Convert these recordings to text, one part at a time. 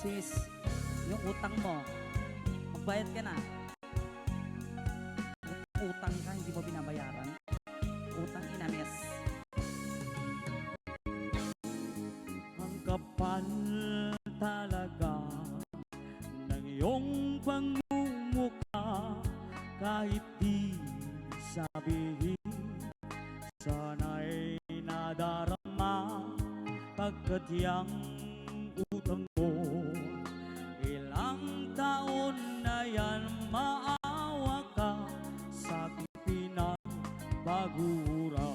sis, yung utang mo, magbayad ka na. Utang ka, hindi mo binabayaran. Utang inamis. Ang kapal talaga ng iyong pangmumukha, kahit di sabihin, sana'y nadarama. Pagkat yang utang mo, ilang taon na yan, maawa ka sa aking pinagpagura.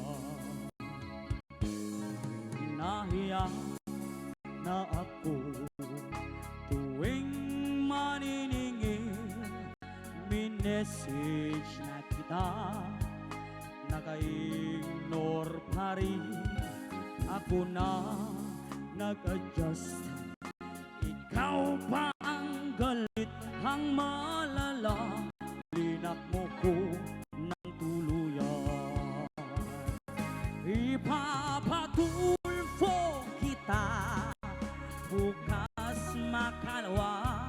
Nahiya na ako tuwing maniningil, minessage na kita, naka-ignore pa rin. Ako na nag-adjust, ikaw pa ang galit, ang malala. Linak mo ko ng tuluyan. Ipapatulfo kita bukas makalawa.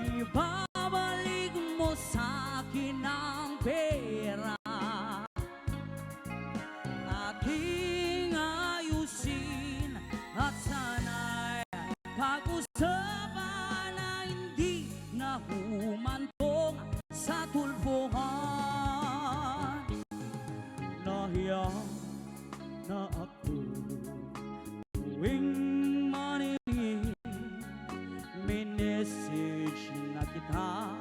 Ibabalik mo sa akin ang pera. Ating ayusin at sana'y pag-usapan na hindi na humantong sa tulpuhan. Nahiya na ako tuwing maningin, minessage na kita,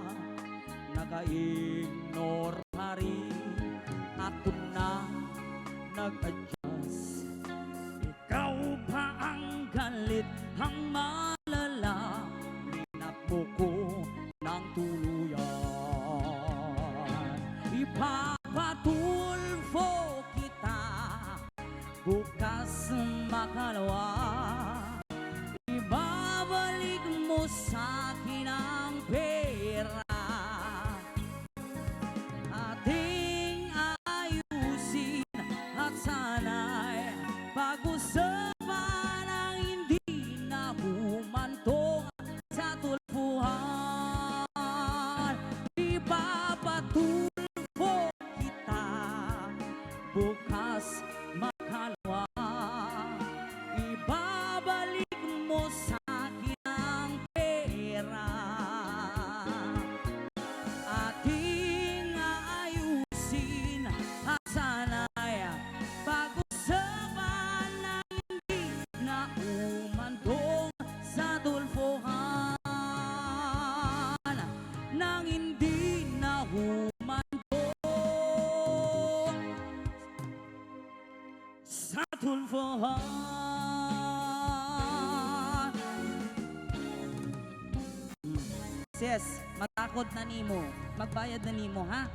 naka-ignore pa rin. Ako na nag-adjust, ikaw pa ang galit, ang malala. Linak mo ko ng tuluyan. Ipapatulfo kita bukas makalawa. Ibabalik mo sa akin ang pera. Ating ayusin at sana'y pag-usapan ang hindi na humantong sa tulpuhan. Ipapatulfo kita bukas makalawa. Ibabalik mo sa akin ang pera. Ating ayusin at sana'y pag-usapan na hindi na umantong sa tulpuhan. Nang hindi na humantong sa tulpuhan. Sis, matakot na nimo, magbayad na nimo ha.